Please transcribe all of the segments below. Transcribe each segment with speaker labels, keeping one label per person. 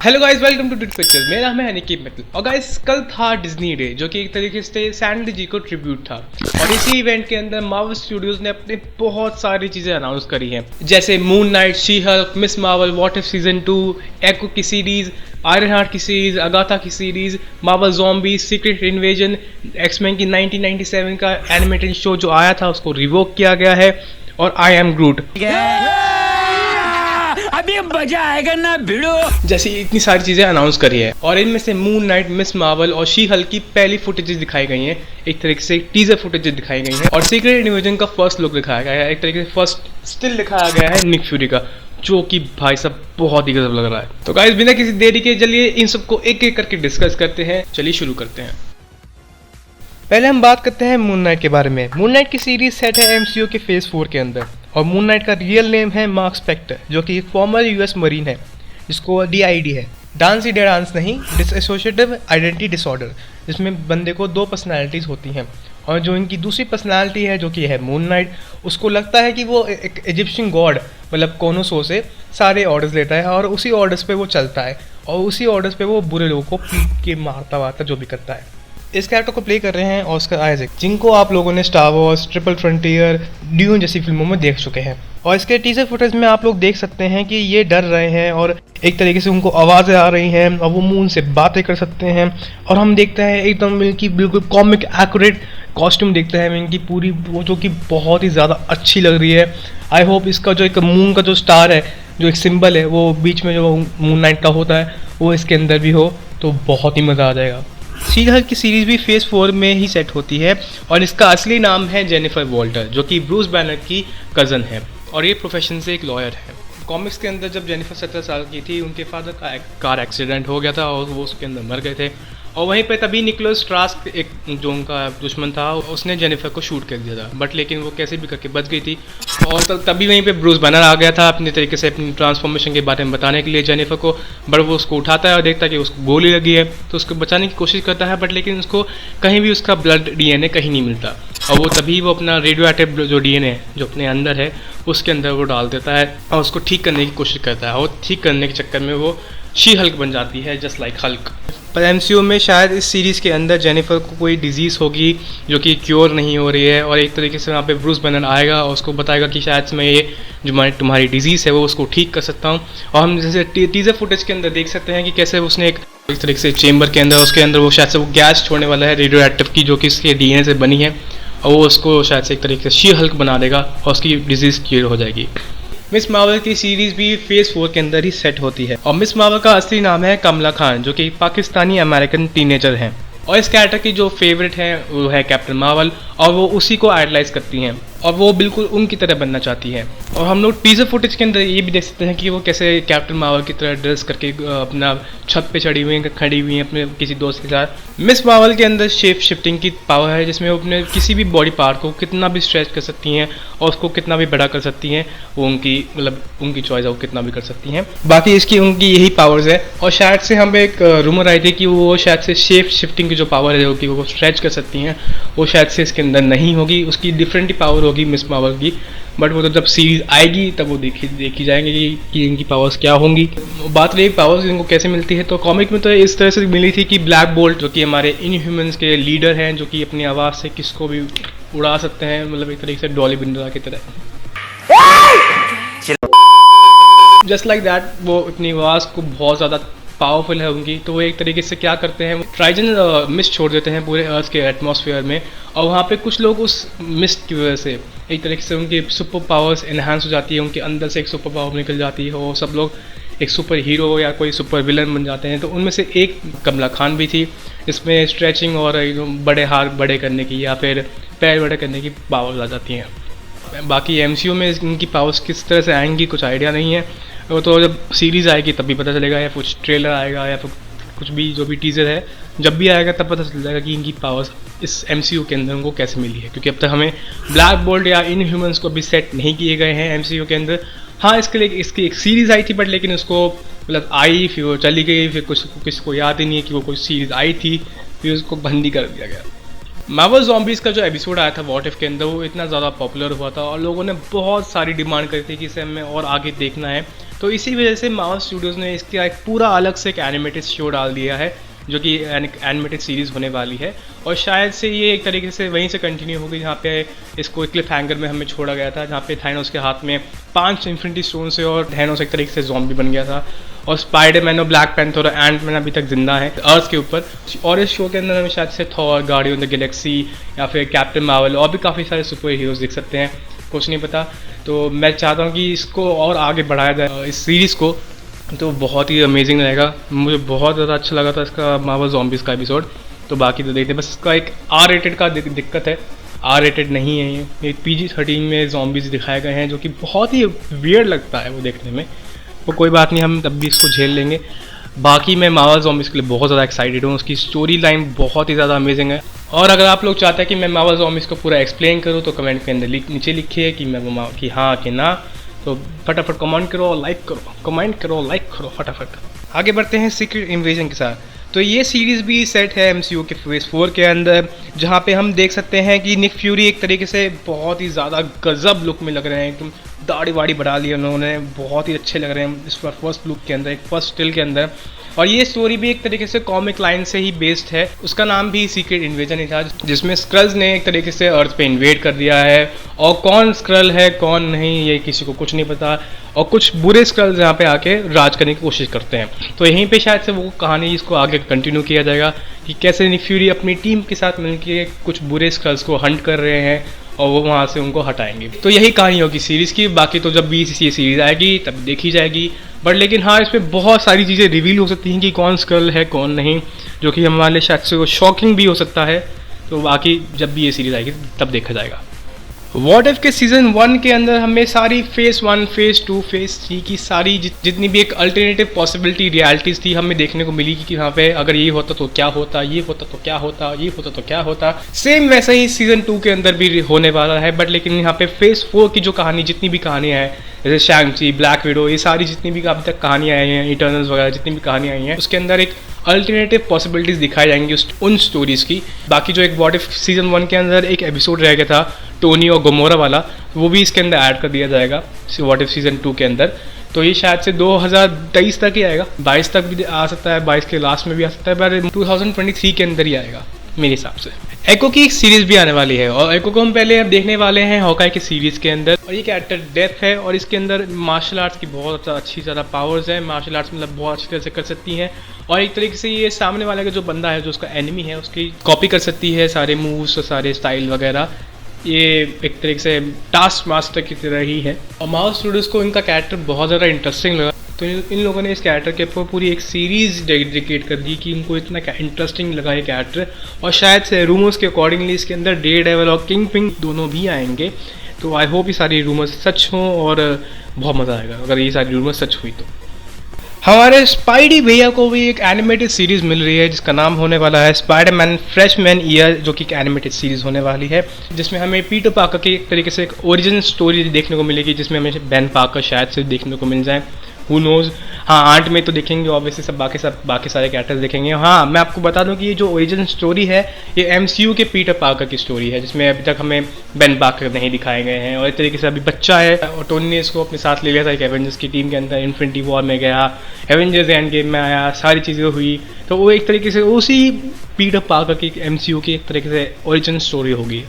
Speaker 1: Hello guys, welcome to डिट pictures. मेरा नाम है अनिकेत मित्तल। और गाइस, कल था डिज्नी डे, जो कि एक तरीके से सैम ली जी को ट्रिब्यूट था। और इसी इवेंट के अंदर मार्वल स्टूडियोज ने अपने बहुत सारी चीज़ें अनाउंस करी हैं, जैसे Moon Knight, She Hulk, Ms Marvel, What If season 2, Echo की सीरीज, आयरन हार्ट की सीरीज, अगाथा की series, Marvel Zombie, Secret Invasion, X Men की 1997 का एनिमेटेड शो जो आया था उसको रिवोक किया गया है, और आई एम ग्रूट।
Speaker 2: अभी मजा आएगा ना भिड़ो,
Speaker 1: जैसी इतनी सारी चीजें अनाउंस करी है। और इनमें से मून नाइट, मिस मार्वल और शी हल्क की पहली फुटेजेस दिखाई गई हैं, एक तरीके से टीजर फुटेजेस दिखाई गई हैं। और सीक्रेट इन्वेजन का फर्स्ट लुक दिखाया गया है, एक तरीके से फर्स्ट स्टिल दिखाया गया है निक फ्यूरी का, जो कि भाई साहब बहुत ही गजब लग रहा है। तो गाइस, बिना किसी देरी के चलिए इन सबको एक एक करके डिस्कस करते हैं। चलिए शुरू करते हैं। पहले हम बात करते हैं मून नाइट के बारे में। मून नाइट की सीरीज सेट है एमसीयू के फेज 4 के अंदर, और मून नाइट का रियल नेम है मार्क स्पेक्टर, जो कि एक फॉर्मर यूएस मरीन है, जिसको डीआईडी है, डांस इंडिया डांस नहीं, डिसएसोसिएटिव आइडेंटिटी डिसऑर्डर, जिसमें बंदे को 2 पर्सनैलिटीज़ होती हैं। और जो इनकी दूसरी पर्सनैलिटी है, जो कि है मून नाइट, उसको लगता है कि वो एक इजिप्शियन गॉड मतलब कोनोसो से सारे ऑर्डर्स लेता है, और उसी ऑर्डर्स पे वो चलता है, और उसी ऑर्डर्स पे वो बुरे लोगों को पीट के मारता वारता जो भी करता है। इस कैरेक्टर को प्ले कर रहे हैं ऑस्कर आइजैक, जिनको आप लोगों ने star Wars, triple frontier, dune जैसी फिल्मों में देख चुके हैं। और इसके टीजर फुटेज में आप लोग देख सकते हैं कि ये डर रहे हैं, और एक तरीके से उनको आवाज़ें आ रही हैं, और वो मून से बातें कर सकते हैं। और हम देखते हैं एकदम इनकी बिल्कुल कॉमिक एक्यूरेट कॉस्ट्यूम देखते हैं इनकी पूरी, वो जो कि बहुत ही ज़्यादा अच्छी लग रही है। आई होप इसका जो एक मून का जो स्टार है, जो एक सिंबल है, वो बीच में जो मून नाइट का होता है, वो इसके अंदर भी हो, तो बहुत ही मज़ा आ जाएगा। शी हल्क की सीरीज भी फेज 4 में ही सेट होती है, और इसका असली नाम है जेनिफर वॉल्टर, जो कि ब्रूस बैनर की कज़न है, और ये प्रोफेशन से एक लॉयर है। कॉमिक्स के अंदर जब जेनिफर 17 साल की थी, उनके फादर का कार एक्सीडेंट हो गया था, और वो उसके अंदर मर गए थे। और वहीं पे तभी निकोलस ट्रास्क, एक जो उनका दुश्मन था, उसने जेनिफर को शूट कर दिया था, बट लेकिन वो कैसे भी करके बच गई थी। और तभी वहीं पे ब्रूस बैनर आ गया था अपने तरीके से अपनी ट्रांसफॉर्मेशन के बारे में बताने के लिए जेनिफर को। बट वो उसको उठाता है और देखता है कि उसको गोली लगी है, तो उसको बचाने की कोशिश करता है, बट लेकिन उसको कहीं भी उसका ब्लड डीएनए कहीं नहीं मिलता। और वो तभी वो अपना रेडियो एक्टिव जो डीएनए जो अपने अंदर है, उसके अंदर वो डाल देता है, और उसको ठीक करने की कोशिश करता है, और ठीक करने के चक्कर में वो शी हल्क बन जाती है, जस्ट लाइक हल्क। पर एमसीयू में शायद इस सीरीज़ के अंदर जेनिफर को कोई डिजीज़ होगी जो कि क्योर नहीं हो रही है, और एक तरीके से वहाँ पे ब्रूस बैनर आएगा और उसको बताएगा कि शायद मैं ये जो तुम्हारी डिजीज़ है वो उसको ठीक कर सकता हूँ। और हम जैसे टीजर फुटेज के अंदर देख सकते हैं कि कैसे उसने एक तरीके से चेम्बर के अंदर, उसके अंदर वो शायद से वो गैस छोड़ने वाला है रेडियो एक्टिव की, जो कि इसके डीएनए से बनी है, और वो उसको शायद से एक तरीके से शी हल्क बना देगा, और उसकी डिजीज़ क्योर हो जाएगी। मिस मार्वल की सीरीज भी फेज 4 के अंदर ही सेट होती है, और मिस मार्वल का असली नाम है कमला खान, जो कि पाकिस्तानी अमेरिकन टीनेजर हैं। और इस कैरेक्टर की जो फेवरेट है वो है कैप्टन मार्वल, और वो उसी को आइडलाइज करती हैं, और वो बिल्कुल उनकी तरह बनना चाहती हैं। और हम लोग टीजर फुटेज के अंदर ये भी देख सकते हैं कि वो कैसे कैप्टन मार्वल की तरह ड्रेस करके अपना छत पे चढ़ी हुई हैं, खड़ी हुई हैं अपने किसी दोस्त के साथ। मिस मार्वल के अंदर शेप शिफ्टिंग की पावर है, जिसमें वो अपने किसी भी बॉडी पार्ट को कितना भी स्ट्रेच कर सकती हैं, और उसको कितना भी बड़ा कर सकती हैं। वो उनकी मतलब उनकी चॉइस है, वो कितना भी कर सकती हैं। बाकी इसकी उनकी यही पावर्स है। और शायद से हम एक रूमर आई थी कि वो शायद से शेप शिफ्टिंग की जो पावर है, जो कि वो स्ट्रेच कर सकती हैं, वो शायद से इसके अंदर नहीं होगी, उसकी डिफरेंट ही पावर होगी मिस मार्वल की। बट वो तो जब सीरीज आएगी तब वो देखी जाएंगे कि इनकी पावर्स क्या होंगी। बात रही पावर्स इनको कैसे मिलती है, तो कॉमिक में तो इस तरह से मिली थी कि ब्लैक बोल्ट, जो कि हमारे इनह्यूमन्स के लीडर हैं, जो कि अपनी आवाज़ से किसको भी उड़ा सकते हैं, मतलब एक तरीके से डॉली बिंद्रा की तरह, जस्ट लाइक दैट। वो अपनी आवाज़ को बहुत ज़्यादा पावरफुल है उनकी, तो वो एक तरीके से क्या करते हैं, ट्राइजन मिस्ट छोड़ देते हैं पूरे अर्थ के एटमॉस्फेयर में, और वहाँ पे कुछ लोग उस मिस्ट की वजह से एक तरीके से उनकी सुपर पावर्स इन्हांस हो जाती है, उनके अंदर से एक सुपर पावर निकल जाती है, और सब लोग एक सुपर हीरो या कोई सुपर विलन बन जाते हैं। तो उनमें से एक कमला खान भी थी, इसमें स्ट्रेचिंग और बड़े हाथ बड़े करने की या फिर पैर बड़े करने की पावर्स आ जाती हैं। बाकी एमसीयू में इनकी पावर्स किस तरह से आएंगी कुछ आइडिया नहीं है, वो तो जब सीरीज़ आएगी तभी पता चलेगा, या कुछ ट्रेलर आएगा, या फिर कुछ भी जो भी टीज़र है जब भी आएगा तब पता चल जाएगा कि इनकी पावर्स इस एमसीयू के अंदर उनको कैसे मिली है। क्योंकि अब तक हमें ब्लैक बोल्ट या इनह्यूमन्स को भी सेट नहीं किए गए हैं एमसीयू के अंदर। हाँ, इसके लिए इसकी एक सीरीज़ आई थी, बट लेकिन उसको मतलब आई, फिर वो चली गई, फिर कुछ किसी को याद ही नहीं है कि वो कोई सीरीज़ आई थी, फिर उसको बंदी कर दिया गया। मार्वल ज़ॉम्बीज़ का जो एपिसोड आया था व्हाट इफ के अंदर, वो इतना ज़्यादा पॉपुलर हुआ था, और लोगों ने बहुत सारी डिमांड करी थी कि इसे हमें और आगे देखना है। तो इसी वजह से मार्वल स्टूडियोज़ ने इसका एक पूरा अलग से एक एनिमेटेड शो डाल दिया है, जो कि एनिमेटेड सीरीज़ होने वाली है। और शायद से ये एक तरीके से वहीं से कंटिन्यू होगी जहाँ पे इसको क्लिफ हैंगर में हमें छोड़ा गया था, जहाँ पे थैनोस के हाथ में 5 इन्फिनिटी स्टोन से और थैनोस एक तरीके से ज़ॉम्बी बन गया था, और स्पाइडरमैन और ब्लैक पैंथर और एंटमैन अभी तक जिंदा है अर्थ के ऊपर। और इस शो के अंदर हमें शायद से Thor, guardian of the Galaxy या फिर कैप्टन मार्वल और भी काफ़ी सारे सुपर हीरोज़ दिख सकते हैं, कुछ नहीं पता। तो मैं चाहता हूँ कि इसको और आगे बढ़ाया जाए इस सीरीज़ को, तो बहुत ही अमेजिंग रहेगा। मुझे बहुत ज़्यादा अच्छा लगा था इसका मार्वल ज़ॉम्बीज़ का एपिसोड। तो बाकी तो देखते हैं, बस इसका एक आर रेटेड का दिक्कत है, आर रेटेड नहीं है ये PG-13 में ज़ॉम्बीज़ दिखाए गए हैं, जो कि बहुत ही वियर्ड लगता है वो देखने में। तो कोई बात नहीं, हम तब भी इसको झेल लेंगे। बाकी मैं मार्वल ज़ॉम्बीज़ के लिए बहुत ज़्यादा एक्साइटेड हूँ, उसकी स्टोरी लाइन बहुत ही ज़्यादा अमेजिंग है। और अगर आप लोग चाहते हैं कि मैं मार्वल ज़ॉम्बीज़ को पूरा एक्सप्लेन करूँ तो कमेंट के अंदर नीचे लिखिए कि मैं कि हाँ कि ना। तो फटाफट कमेंट करो और लाइक करो, कमेंट करो लाइक करो फटाफट। आगे बढ़ते हैं सीक्रेट इन्वेजन के साथ। तो ये सीरीज़ भी सेट है MCU के फेज़ 4 के अंदर, जहाँ पे हम देख सकते हैं कि निक फ्यूरी एक तरीके से बहुत ही ज़्यादा गजब लुक में लग रहे हैं, एकदम दाढ़ी वाड़ी बढ़ा ली उन्होंने, बहुत ही अच्छे लग रहे हैं इस फर्स्ट लुक के अंदर, एक फर्स्ट स्टिल के अंदर। और ये स्टोरी भी एक तरीके से कॉमिक लाइन से ही बेस्ड है, उसका नाम भी सीक्रेट इन्वेजन ही था, जिसमें स्क्रल्स ने एक तरीके से अर्थ पे इन्वेड कर दिया है। और कौन स्क्रल है कौन नहीं ये किसी को कुछ नहीं पता, और कुछ बुरे स्क्रल्स यहाँ पे आके राज करने की कोशिश करते हैं। तो यहीं पे शायद से वो कहानी इसको आगे कंटिन्यू किया जाएगा कि कैसे निक फ्यूरी अपनी टीम के साथ मिलकर कुछ बुरे स्क्रल्स को हंट कर रहे हैं और वो वहाँ से उनको हटाएंगे। तो यही कहानी होगी सीरीज़ की। बाकी तो जब भी ये सीरीज़ आएगी तब देखी जाएगी, बट लेकिन हाँ, इसमें बहुत सारी चीज़ें रिवील हो सकती हैं कि कौन स्क्रल है कौन नहीं, जो कि हमारे लिए शायद से वो शॉकिंग भी हो सकता है। तो बाकी जब भी ये सीरीज़ आएगी तब देखा जाएगा। वॉट इफ के सीज़न 1 के अंदर हमें सारी फेज़ 1, फेज़ 2, फेज़ 3 की सारी जितनी भी एक अल्टरनेटिव पॉसिबिलिटी रियलिटीज़ थी हमें देखने को मिली कि यहाँ पे अगर ये होता तो क्या होता, ये होता तो क्या होता, ये होता तो क्या होता। सेम वैसा ही सीज़न 2 के अंदर भी होने वाला है, बट लेकिन यहाँ पे फेज़ 4 की जो कहानी, जितनी भी कहानियाँ हैं, जैसे शैंग-ची, ब्लैक विडो, ये सारी जितनी भी अभी तक कहानियाँ आई हैं, इटर्नल्स वगैरह जितनी भी कहानियाँ आई हैं, उसके अंदर एक अल्टरनेटिव पॉसिबिलिटीज़ दिखाई जाएंगी उन स्टोरीज़ की। बाकी जो एक व्हाट इफ सीज़न 1 के अंदर एक एपिसोड रह गया था टोनी और गोमोरा वाला, वो भी इसके अंदर ऐड कर दिया जाएगा व्हाट इफ सीज़न 2 के अंदर। तो ये शायद से 2023 तक ही आएगा, 22 तक भी आ सकता है, 22 के लास्ट में भी आ सकता है, पर 2023 के अंदर ही आएगा मेरे हिसाब से। एको की एक सीरीज़ भी आने वाली है, और एको को हम पहले अब देखने वाले हैं हॉकाई की सीरीज़ के अंदर। और ये कैरेक्टर डेथ है, और इसके अंदर मार्शल आर्ट्स की बहुत अच्छी ज़्यादा पावर्स हैं, मार्शल आर्ट्स मतलब बहुत अच्छी तरह से कर सकती हैं। और एक तरीके से ये सामने वाले का जो बंदा है, जो उसका एनिमी है, उसकी कॉपी कर सकती है, सारे मूव्स और सारे स्टाइल वगैरह। ये एक तरीके से टास्क मास्टर की तरह ही है। और मार्वल स्टूडियोज़ को इनका कैरेक्टर बहुत ज़्यादा इंटरेस्टिंग लगा, तो इन लोगों ने इस कैरेक्टर के ऊपर पूरी एक सीरीज़ डेडिकेट कर दी कि इनको इतना इंटरेस्टिंग लगा ये कैरेक्टर। और शायद से रूमर्स के अकॉर्डिंगली इसके अंदर डेयरडेविल और किंगपिन दोनों भी आएंगे। तो आई होप ये सारी रूमर्स सच हों, और बहुत मज़ा आएगा अगर ये सारी रूमर्स सच हुई तो। हमारे स्पाइडी भैया को भी एक एनिमेटेड सीरीज़ मिल रही है, जिसका नाम होने वाला है स्पाइडरमैन फ्रेशमैन ईयर, जो कि एक एनिमेटेड सीरीज़ होने वाली है, जिसमें हमें पीटर पार्कर की एक तरीके से एक ओरिजिन स्टोरी देखने को मिलेगी, जिसमें हमें बेन पार्कर शायद से देखने को मिल जाए, हु नोज़। हाँ, आर्ट में तो देखेंगे ऑब्वियसली, सब बाकी सारे कैरेक्टर्स देखेंगे। हाँ, मैं आपको बता दूं कि ये जो ओरिजिन स्टोरी है ये MCU के पीटर पार्कर की स्टोरी है, जिसमें अभी तक हमें बेन पार्कर नहीं दिखाए गए हैं, और एक तरीके से अभी बच्चा है, और टोनी ने इसको अपने साथ ले लिया था एक एवेंजर्स की टीम के अंदर, इन्फिनिटी वॉर में गया, एवेंजर्स एंड गेम में आया, सारी चीज़ें हुई। तो वो एक तरीके से उसी पीटर पार्कर की MCU की एक तरीके से ओरिजिन स्टोरी होगी।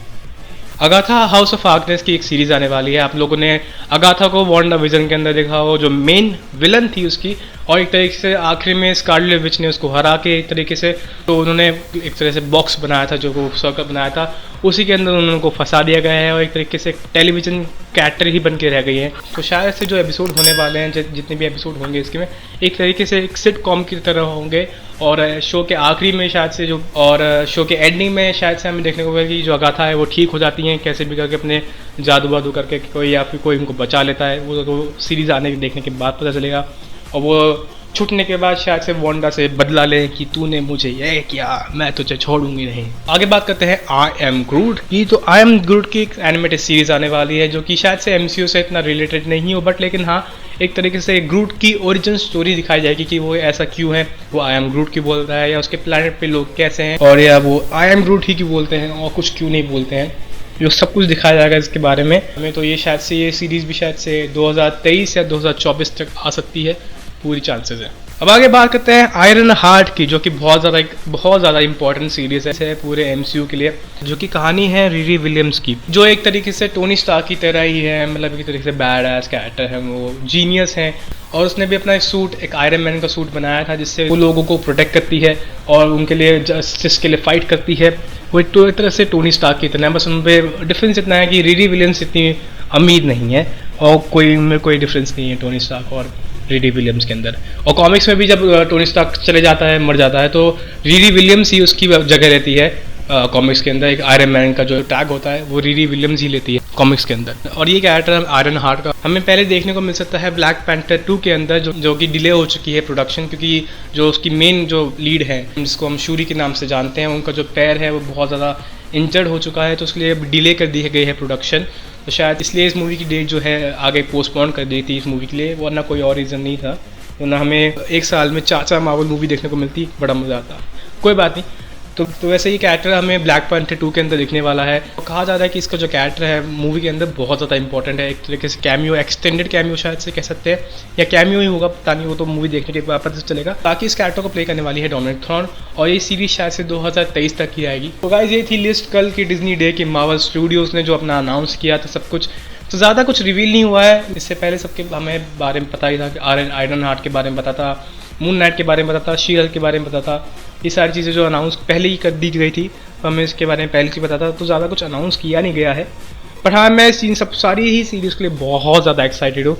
Speaker 1: अगाथा हाउस ऑफ हार्कनेस की एक सीरीज़ आने वाली है। आप लोगों ने अगाथा को वांडाविजन के अंदर देखा हो, जो मेन विलन थी उसकी, और एक तरीके से आखिर में स्कारलेट विच ने उसको हरा के एक तरीके से, तो उन्होंने एक तरह से बॉक्स बनाया था, जो वो सर्कल बनाया था, उसी के अंदर उनको फंसा दिया गया है, और एक तरीके से टेलीविज़न कैरेक्टर ही बन के रह गई है। तो शायद से जो एपिसोड होने वाले हैं, जितने भी एपिसोड होंगे इसके में, एक तरीके से एक सिटकॉम की तरह होंगे, और शो के आखिरी में शायद से जो, और शो के एंडिंग में शायद से हमें देखने को मिलेगा कि जो अगाथा है वो ठीक हो जाती हैं कैसे भी करके, अपने जादू वादू करके कोई, या फिर कोई उनको बचा लेता है। वो तो सीरीज़ आने देखने के बाद पता चलेगा, और वो छूटने के बाद शायद से वांडा से बदला ले कि तूने मुझे ये किया, मैं तुझे छोड़ूंगी नहीं। आगे बात करते हैं आई एम ग्रूट की। तो आई एम ग्रूट की एक एनिमेटेड सीरीज़ आने वाली है, जो कि शायद से MCU से इतना रिलेटेड नहीं हो, बट लेकिन हाँ, एक तरीके से ग्रूट की ओरिजिन स्टोरी दिखाई जाएगी कि वो ऐसा क्यों है, वो आई एम ग्रूट की बोल रहा है, या उसके प्लैनेट पे लोग कैसे हैं, और या वो आई एम ग्रूट ही क्यों बोलते हैं और कुछ क्यों नहीं बोलते हैं। जो सब कुछ दिखाया जाएगा इसके बारे में हमें। तो ये शायद से ये सीरीज़ भी शायद से 2023 या 2024 तक आ सकती है, पूरी चांसेस है। अब आगे बात करते हैं आयरन हार्ट की, जो कि बहुत ज़्यादा इंपॉर्टेंट सीरीज़ है पूरे एमसीयू के लिए, जो कि कहानी है रिरी विलियम्स की, जो एक तरीके से टोनी स्टार्क की तरह ही है, मतलब एक तरीके से बैड एस कैरेक्टर है, वो जीनियस है। और उसने भी अपना एक सूट, एक आयरन मैन का सूट बनाया था, जिससे वो लोगों को प्रोटेक्ट करती है और उनके लिए जस्टिस के लिए फाइट करती है। वो एक तरह से टोनी स्टार्क की तरह है, बस उन पर डिफरेंस इतना है कि रिरी विलियम्स इतनी अमीर नहीं है और उनमें कोई डिफरेंस नहीं है टोनी स्टार्क और रिरी विलियम्स के अंदर। और कॉमिक्स में भी जब टोनी स्टार्क चले जाता है, मर जाता है, तो रिरी विलियम्स ही उसकी जगह रहती है कॉमिक्स के अंदर। एक आयरन मैन का जो टैग होता है वो रिरी विलियम्स ही लेती है कॉमिक्स के अंदर। और ये कैरेक्टर आयरन हार्ट का हमें पहले देखने को मिल सकता है ब्लैक पैंथर 2 के अंदर, जो कि डिले हो चुकी है प्रोडक्शन, क्योंकि जो उसकी मेन जो लीड है, जिसको हम शूरी के नाम से जानते हैं, उनका जो पैर है वो बहुत ज़्यादा इंजर्ड हो चुका है, तो उसके लिए डिले कर दी गई है प्रोडक्शन। तो शायद इसलिए इस मूवी की डेट जो है आगे पोस्टपोन कर दी थी इस मूवी के लिए, वरना कोई और रीज़न नहीं था। वरना हमें एक साल में 4 मार्वल मूवी देखने को मिलती, बड़ा मज़ा आता। कोई बात नहीं। तो वैसे ये कैरेक्टर हमें ब्लैक पैंथर 2 के अंदर दिखने वाला है। तो कहा जा रहा है कि इसका जो कैरेक्टर है मूवी के अंदर बहुत ज़्यादा इंपॉर्टेंट है, एक तरीके से कैमियो, एक्सटेंडेड कैमियो शायद से कह सकते हैं, या कैमियो ही होगा, पता नहीं, वो तो मूवी देखने के बाद पता चलेगा। बाकी इस कैरेक्टर को प्ले करने वाली है डोमिनिक थॉर्न, और ये सीरीज शायद से 2023 तक ही आएगी। तो गाइस ये थी लिस्ट कल की डिज्नी डे की मार्वल स्टूडियोज़ ने जो अपना अनाउंस किया था सब कुछ। तो ज़्यादा कुछ रिवील नहीं हुआ है, इससे पहले सबके हमें बारे में पता ही था कि आयरन हार्ट के बारे में पता था, मून नाइट के बारे में पता था, शी हल्क के बारे में पता था। ये सारी चीज़ें जो अनाउंस पहले ही कर दी गई थी, तो हमें इसके बारे में पहले से पता था, तो ज़्यादा कुछ अनाउंस किया नहीं गया है। पर हाँ, मैं सारी ही सीरीज़ के लिए बहुत ज़्यादा एक्साइटेड हूँ।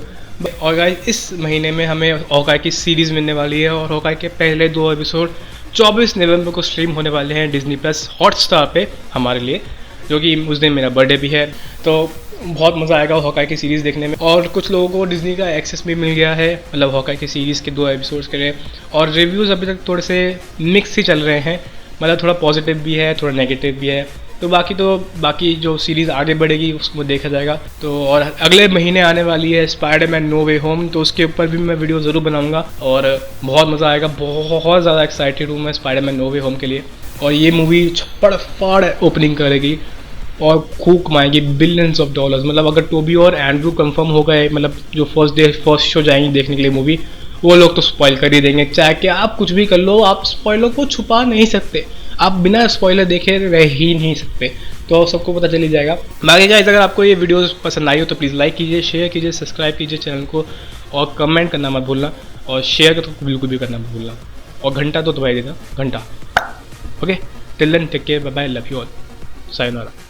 Speaker 1: और गाइस इस महीने में हमें हॉकाई की सीरीज़ मिलने वाली है, और हॉकाई के पहले 2 एपिसोड 24 नवंबर को स्ट्रीम होने वाले हैं डिज्नी प्लस हॉटस्टार पे हमारे लिए, जो कि उस दिन मेरा बर्थडे भी है। तो बहुत मज़ा आएगा हॉकाई की सीरीज़ देखने में। और कुछ लोगों को डिज्नी का एक्सेस भी मिल गया है, मतलब हॉकाई की सीरीज़ के 2 एपिसोड्स के लिए। और रिव्यूज़ अभी तक थोड़े से मिक्स ही चल रहे हैं, मतलब थोड़ा पॉजिटिव भी है, थोड़ा नेगेटिव भी है। तो बाकी जो सीरीज़ आगे बढ़ेगी उसको देखा जाएगा। तो और अगले महीने आने वाली है स्पाइडरमैन नो वे होम, तो उसके ऊपर भी मैं वीडियो ज़रूर बनाऊँगा, और बहुत मज़ा आएगा। बहुत ज़्यादा एक्साइटेड हूँ मैं स्पाइडरमैन नो वे होम के लिए। और ये मूवी छप्पड़ फाड़ ओपनिंग करेगी और खूब कमाएंगी बिलियंस ऑफ डॉलर्स। मतलब अगर टोबी और एंड्रू कंफर्म हो गए, मतलब जो फर्स्ट शो जाएंगे देखने के लिए मूवी, वो लोग तो स्पॉइल कर ही देंगे। चाहे कि आप कुछ भी कर लो, आप स्पॉइलर को छुपा नहीं सकते, आप बिना स्पॉइलर देखे रह ही नहीं सकते, तो सबको पता चल ही जाएगा। बाकी गाइस अगर आपको ये वीडियोस पसंद आई हो तो प्लीज़ लाइक कीजिए, शेयर कीजिए, सब्सक्राइब कीजिए चैनल को, और कमेंट करना मत भूलना, और शेयर तो बिल्कुल भी करना मत भूलना, और घंटा तो दबाई देना, घंटा। Okay, till then take care, bye bye, love you all, sayonara.